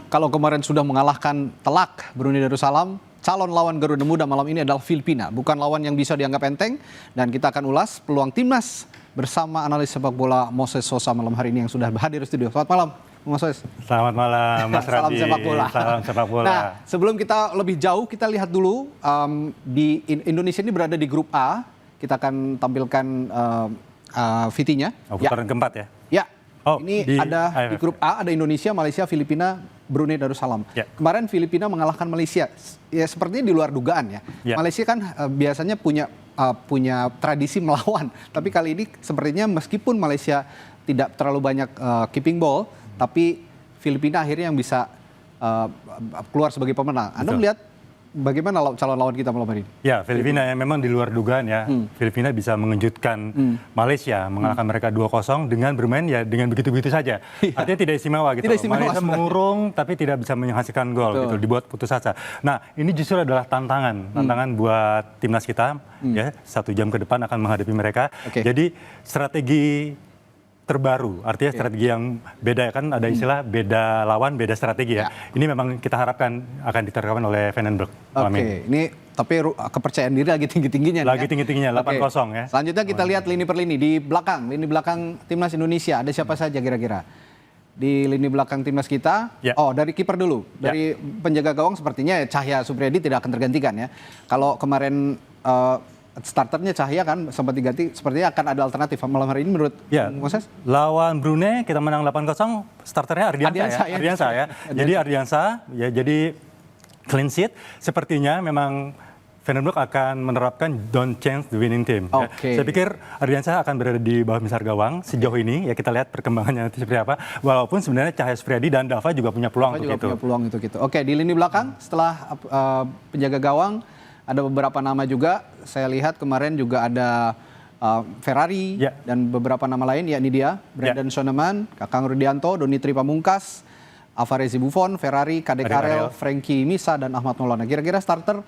Kalau kemarin sudah mengalahkan telak Brunei Darussalam, calon lawan Garuda Muda malam ini adalah Filipina. Bukan lawan yang bisa dianggap enteng, dan kita akan ulas peluang timnas bersama analis sepak bola Moses Sosa malam hari ini yang sudah hadir di studio. Selamat malam, Moses. Selamat malam, Mas Salam Radhi. sepak bola. Salam sepak bola. Nah, sebelum kita lebih jauh, kita lihat dulu di Indonesia ini berada di grup A. Kita akan tampilkan VT-nya. Putaran keempat ya? Ya. Oh, ini di ada AFF. di grup A, ada Indonesia, Malaysia, Filipina, Brunei Darussalam. Ya. Kemarin Filipina mengalahkan Malaysia. Ya sepertinya di luar dugaan ya. Ya. Malaysia kan biasanya punya tradisi melawan. Tapi kali ini sepertinya meskipun Malaysia tidak terlalu banyak keeping ball, tapi Filipina akhirnya yang bisa keluar sebagai pemenang. Anda Betul. melihat bagaimana calon lawan kita malam hari ini? Ya, Filipina yang memang di luar dugaan ya. Filipina bisa mengejutkan Malaysia, mengalahkan mereka 2-0 dengan bermain ya dengan begitu-begitu saja. Artinya tidak istimewa gitu. Tidak istimewa Malaysia sebenarnya. mengurung tapi tidak bisa menghasilkan gol gitu, dibuat putus asa. Nah, ini justru adalah tantangan buat timnas kita ya. 1 jam ke depan akan menghadapi mereka. Oke. Jadi strategi terbaru, artinya strategi yang beda kan, ada istilah beda lawan, beda strategi ya. Ini memang kita harapkan akan diterapkan oleh Van den Berg. Oke, ini tapi kepercayaan diri lagi tinggi-tingginya. Lagi tinggi-tingginya, 8-0 ya. Selanjutnya kita lihat lini per lini. Di belakang timnas Indonesia, ada siapa saja kira-kira? Di lini belakang timnas kita, Ya. dari kiper dulu. Dari penjaga gawang sepertinya Cahya Supriyadi tidak akan tergantikan ya. Kalau kemarin starternya Cahya kan sempat diganti, sepertinya akan ada alternatif malam hari ini menurut Moses? Lawan Brunei kita menang 8-0, starternya Ardiansa ya. Jadi Ardiansa ya, jadi clean sheet. Sepertinya memang Van den Berg akan menerapkan don't change the winning team. Ya. Saya pikir Ardiansa akan berada di bawah misar gawang sejauh ini. Ya kita lihat perkembangannya nanti seperti apa. Walaupun sebenarnya Cahya Supriyadi dan Dava juga punya peluang untuk itu. Punya peluang untuk itu. Oke, di lini belakang setelah penjaga gawang ada beberapa nama juga. Saya lihat kemarin juga ada Ferrari dan beberapa nama lain, yakni dia Brandon Shoneman, Kakang Rudianto, Donitri Pamungkas, Alvarezi Buffon, Ferrari, Kade Karel, Frankie Misa, dan Ahmad Maulana. Kira-kira starter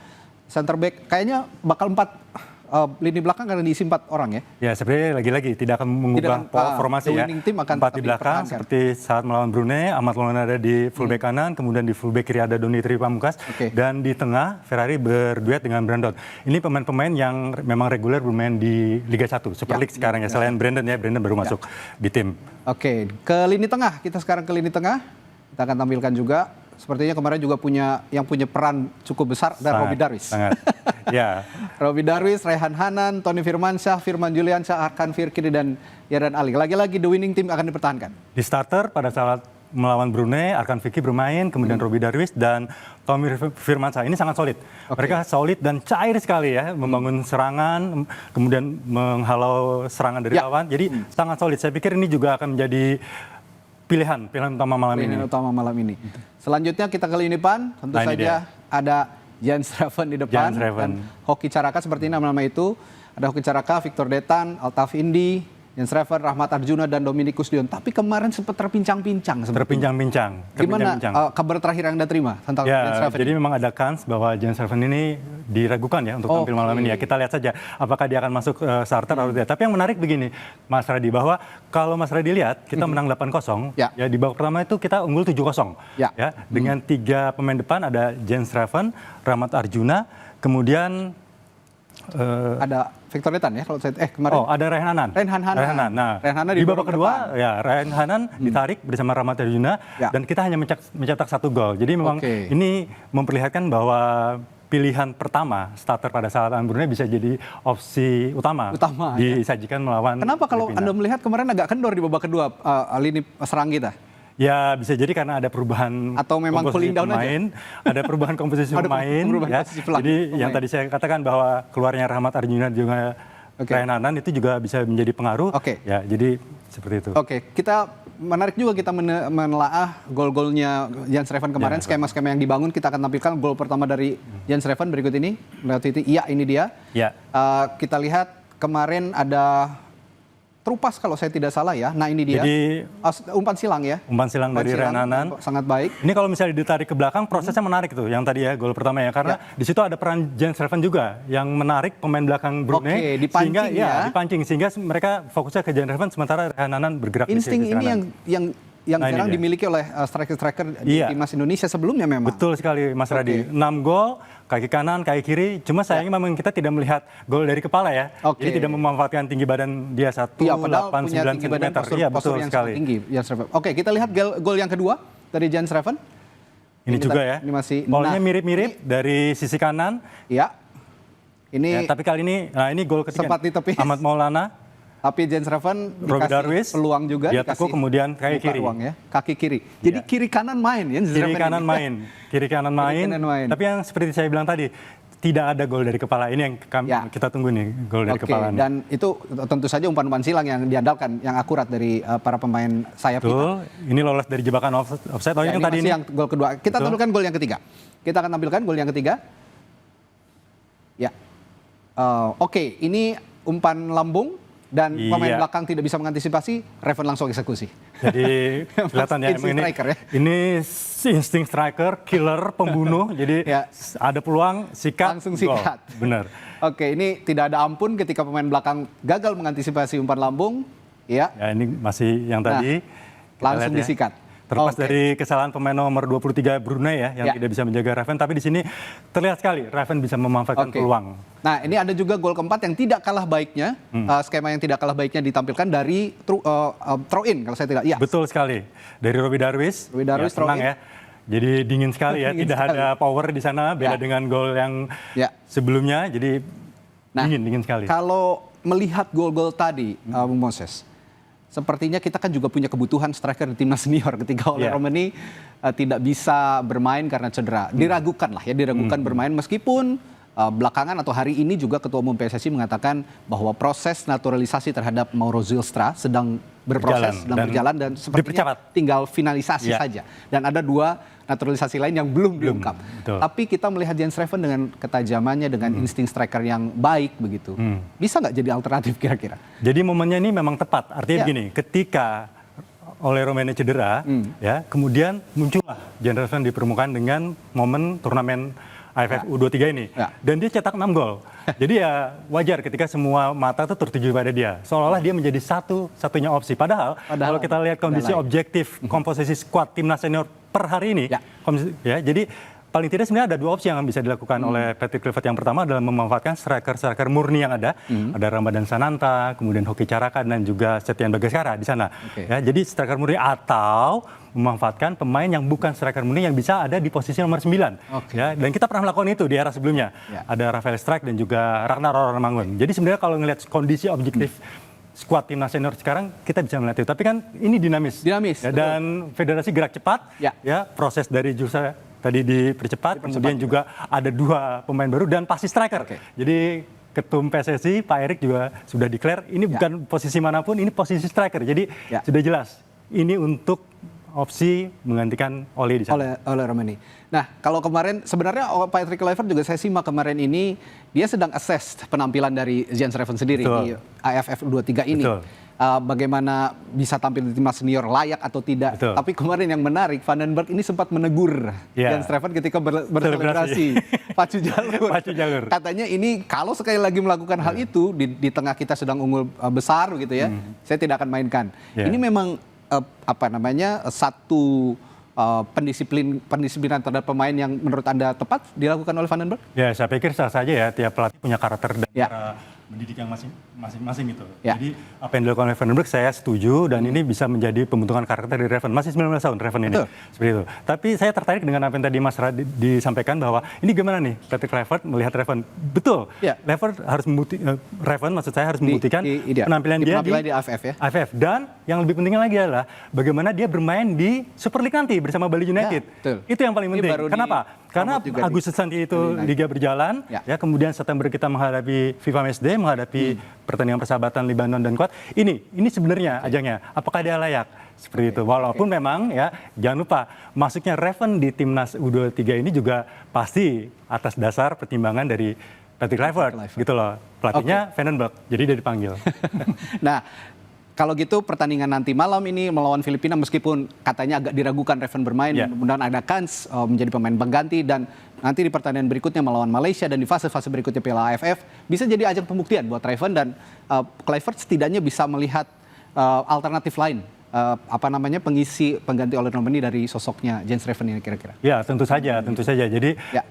center back kayaknya bakal 4 lini belakang karena diisi 4 orang ya. Ya, sebenarnya lagi-lagi tidak akan mengubah formasi ya. 4 di belakang seperti saat melawan Brunei, Ahmad Maulana ada di fullback kanan, kemudian di fullback kiri ada Donitri Pamungkas, dan di tengah Ferrari berduet dengan Brandon. Ini pemain-pemain yang memang reguler bermain di Liga 1, Super League sekarang ya. Selain Brandon ya, Brandon baru masuk di tim. Oke, ke lini tengah, kita sekarang ke lini tengah. Kita akan tampilkan juga. Sepertinya kemarin juga punya peran cukup besar dan Robbie Darwis. Sangat. Ya. Robbie Darwis, Rehan Hanan, Tony Firmansyah, Firman Juliansyah, Arkan Firkiri, dan Yardan Ali. Lagi-lagi the winning team akan dipertahankan. Di starter pada saat melawan Brunei, Arkan Fikri bermain, kemudian Robbie Darwis dan Tommy Firmansyah. Ini sangat solid. Mereka solid dan cair sekali ya, membangun serangan, kemudian menghalau serangan dari lawan. Jadi sangat solid. Saya pikir ini juga akan menjadi pilihan utama malam ini. Selanjutnya kita ke lini depan, tentu saja ada Jens Raven di depan dan Hoki Caraka, seperti nama-nama itu. Ada Hoki Caraka, Victor Detan, Altaf Indi, Jens Raven, Rahmat Arjuna, dan Dominikus Dion. Tapi kemarin sempat terpincang-pincang. Gimana kabar terakhir yang Anda terima tentang Jens Raven? Jadi memang ada kans bahwa Jens Raven ini diragukan ya untuk tampil malam ini ya. Kita lihat saja apakah dia akan masuk starter atau tidak. Tapi yang menarik begini, Mas Radhi, bahwa kalau Mas Radhi lihat kita menang 8-0, ya di babak pertama itu kita unggul 7-0. Ya, dengan 3 pemain depan ada Jens Raven, Rahmat Arjuna, kemudian ada Victor Detan ya kalau saya kemarin. Ada Rehan Hanan. Nah, di babak kedua ya Rehan Hanan ditarik bersama Rahmat Arjuna dan kita hanya mencetak 1 gol. Jadi memang ini memperlihatkan bahwa pilihan pertama starter pada saat Brunei bisa jadi opsi utama disajikan melawan. Kenapa kalau Anda melihat kemarin agak kendor di babak kedua lini serang kita? Ya bisa jadi karena ada perubahan atau memang cooling down pemain, ada perubahan komposisi pemain. Jadi yang tadi saya katakan bahwa keluarnya Rahmat Arjuna juga Rehan Hanan itu juga bisa menjadi pengaruh. Ya, jadi seperti itu. Kita menarik juga kita menelaah gol-golnya Jens Raven kemarin, skema-skema yang dibangun. Kita akan tampilkan gol pertama dari Jens Raven berikut ini. Ini dia. Kita lihat kemarin ada terupas kalau saya tidak salah ya. Nah ini dia. Jadi umpan silang ya. Umpan silang dari Rehan Hanan. Sangat baik. Ini kalau misalnya ditarik ke belakang prosesnya menarik tuh yang tadi ya gol pertama ya, karena di situ ada peran Jens Raven juga yang menarik pemain belakang Brunei dipancing sehingga dipancing sehingga mereka fokusnya ke Jens Raven sementara Rehan Hanan bergerak insting di sisi ini yang yang Nah, ini jarang dia. dimiliki oleh striker-striker di Iya. timnas Indonesia sebelumnya memang. Betul sekali Mas Radi. 6 gol, kaki kanan, kaki kiri. Cuma sayangnya memang kita tidak melihat gol dari kepala ya. Oke. Jadi tidak memanfaatkan tinggi badan dia Iya, padahal punya 189 tinggi badan, cm. postur, Iya, postur betul yang sekali. sangat tinggi. Jens Reven. Oke, kita lihat gol yang kedua dari Jens Reven. Ini juga ya. Ini masih. Bolanya Nah, mirip-mirip dari sisi kanan. ya. Ya, Ini tapi kali ini, nah ini gol ketiga. sempat ditepis. Ahmad Maulana, tapi Jens Reven Robbie Darwish, dikasih peluang juga. dia tekuk, kemudian kaki buka kiri. ruang ya, kaki kiri. Jadi Ya. kiri kanan main ya. Jens Kiri Reven kanan ini. main, kiri kanan main. kanan main. Tapi yang seperti saya bilang tadi, tidak ada gol dari kepala. Ini yang Ya. kita tunggu nih, gol dari Oke, kepala nih. dan itu tentu saja umpan-umpan silang yang diandalkan, yang akurat dari para pemain sayap kita. Betul, ini lolos dari jebakan offside. Oh, Ya, yang ini tadi masih ini. yang gol kedua. Kita Betul. tampilkan gol yang ketiga. Kita akan tampilkan gol yang ketiga. Ya, oke, ini umpan lambung dan Iya. pemain belakang tidak bisa mengantisipasi, Reven langsung eksekusi. Jadi kelihatan ya, Insting ini, striker ya. ini insting striker, killer, pembunuh. Jadi Ya. ada peluang, sikat, Langsung gol. sikat. Benar. Oke, ini tidak ada ampun ketika pemain belakang gagal mengantisipasi umpan lambung. Ya, Ya ini masih yang tadi. kita langsung lihat ya. disikat. Terlepas Oke. dari kesalahan pemain nomor 23 Brunei ya, yang Ya. tidak bisa menjaga Reven. Tapi di sini terlihat sekali Reven bisa memanfaatkan Oke. peluang. Nah, ini ada juga gol keempat yang tidak kalah baiknya, skema yang tidak kalah baiknya ditampilkan dari throw in kalau saya tidak. Ya. Betul sekali. Dari Robbie Darwish. Robbie Darwish, tenang throw in. ya. Jadi dingin sekali ya, Dingin tidak sekali. ada power di sana, beda Ya. dengan gol yang Ya. sebelumnya. Jadi Nah, dingin sekali. Kalau melihat gol-gol tadi, Bung Moses, sepertinya kita kan juga punya kebutuhan striker di timnas senior ketika oleh Yeah. Romani tidak bisa bermain karena cedera. Diragukan lah ya, diragukan bermain meskipun belakangan atau hari ini juga Ketua Umum PSSI mengatakan bahwa proses naturalisasi terhadap Mauro Zylstra sedang berproses, sedang berjalan dan sepertinya dipercepat. tinggal finalisasi Yeah. saja. Dan ada 2 naturalisasi lain yang belum diungkap. betul. Tapi kita melihat Jens Reven dengan ketajamannya, dengan insting striker yang baik begitu. Bisa nggak jadi alternatif kira-kira? Jadi momennya ini memang tepat. Artinya Ya. begini, ketika oleh Romani cedera, ya, kemudian muncullah Jens Reven di permukaan dengan momen turnamen AFF U23 ini. Ya. Dan dia cetak 6 gol. Jadi ya wajar ketika semua mata itu tertuju pada dia. Seolah-olah dia menjadi satu-satunya opsi. Padahal kalau kita lihat kondisi lain. objektif komposisi skuad timnas senior per hari ini, Ya. jadi paling tidak sebenarnya ada 2 opsi yang bisa dilakukan oleh Patrick Kluivert. Yang pertama adalah memanfaatkan striker-striker murni yang ada. Ada Ramadan Sananta, kemudian Hoki Caraka, dan juga Setian Bagaskara di sana. Oke. Ya, jadi striker murni atau memanfaatkan pemain yang bukan striker murni yang bisa ada di posisi nomor 9. Oke. Ya, dan kita pernah melakukan itu di era sebelumnya. Ya. Ada Rafael Strike dan juga Ragnar Ormangun. Jadi sebenarnya kalau ngelihat kondisi objektif skuad timnas senior sekarang, kita bisa melihat itu. Tapi kan ini dinamis. Dinamis, Ya, betul. dan federasi gerak cepat. Ya. Proses dari Jursa tadi dipercepat. Kemudian juga ada 2 pemain baru dan pasti striker. Oke. Jadi Ketum PSSI Pak Erik juga sudah declare ini bukan posisi manapun, ini posisi striker. Jadi Ya. sudah jelas ini untuk opsi menggantikan Oli di sana. oleh Romani. Nah, kalau kemarin sebenarnya Patrick Kluivert juga saya simak kemarin ini dia sedang assess penampilan dari Jens Reven sendiri Betul. di AFF 23 ini. Betul. Bagaimana bisa tampil di timnas senior layak atau tidak. Betul. Tapi kemarin yang menarik, Vandenberg ini sempat menegur Ya. Jens Reven ketika berselebrasi pacu jalur. Pacu jalur. Katanya ini kalau sekali lagi melakukan hal itu di tengah kita sedang unggul besar gitu ya, saya tidak akan mainkan. Ya. Ini memang satu pendisiplinan terhadap pemain yang menurut Anda tepat dilakukan oleh Vandenberg? Ya, saya pikir sah saja ya, tiap pelatih punya karakter dan Ya. cara mendidik yang masing-masing gitu. Ya. Jadi apa yang dilakukan oleh Vandenberg saya setuju dan ini bisa menjadi pembentukan karakter dari Reven. Masih 19 tahun Reven ini. Betul. Seperti itu. Tapi saya tertarik dengan apa yang tadi Mas Radi disampaikan bahwa ini gimana nih Patrick Kluivert melihat Reven. Betul. Ya. Reven maksud saya harus membuktikan penampilan dia di AFF ya. AFF. Dan yang lebih pentingnya lagi adalah bagaimana dia bermain di Super League nanti bersama Bali United. Ya, betul. Itu yang paling Ini penting. baru Kenapa? Karena promote juga di Agustus nanti itu Bali United. Liga berjalan, Ya. kemudian September kita menghadapi FIFA Matchday, menghadapi pertandingan persahabatan Libanon dan Kuwait. Ini sebenarnya ajangnya. Apakah dia layak? Seperti itu. Walaupun memang ya jangan lupa masuknya Reven di timnas U23 ini juga pasti atas dasar pertimbangan dari Patrick Kluivert gitu loh. Pelatihnya Vandenberg. Jadi dia dipanggil. Nah, kalau gitu pertandingan nanti malam ini melawan Filipina meskipun katanya agak diragukan Reven bermain, Ya. mudah-mudahan ada kans menjadi pemain pengganti dan nanti di pertandingan berikutnya melawan Malaysia dan di fase-fase berikutnya Piala AFF bisa jadi ajang pembuktian buat Reven dan Kluivert setidaknya bisa melihat alternatif lain pengisi pengganti Oliver Norman dari sosoknya Jens Reven ini kira-kira? Ya, tentu saja. Jadi Ya.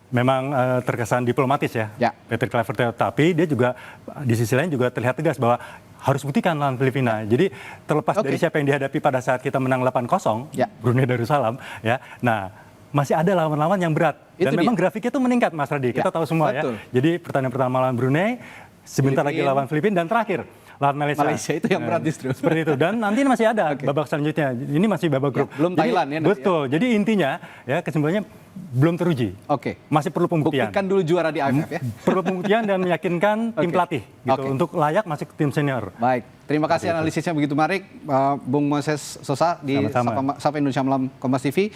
memang terkesan diplomatis ya, Ya. Patrick Kluivert, tapi dia juga di sisi lain juga terlihat tegas bahwa harus buktikan lawan Filipina. Jadi terlepas dari siapa yang dihadapi pada saat kita menang 8-0, Ya. Brunei Darussalam, ya. Nah, masih ada lawan-lawan yang berat. Dan memang grafiknya itu meningkat, Mas Radhi. Kita tahu semua betul. ya. Jadi pertandingan pertama lawan Brunei, sebentar lagi lawan Filipina, dan terakhir lawan Malaysia. Malaysia itu yang berat justru. Seperti itu. Dan nanti masih ada babak selanjutnya. Ini masih babak grup. Belum Jadi, Thailand ya nanti betul. Jadi intinya ya kesimpulannya belum teruji. Oke. Masih perlu pembuktian. Buktikan dulu juara di AFF ya. Perlu pembuktian dan meyakinkan tim pelatih gitu untuk layak masuk ke tim senior. Baik, terima kasih analisisnya begitu menarik, Bung Moses Sosa di Sama-sama. Sapa Indonesia Malam Kompas TV.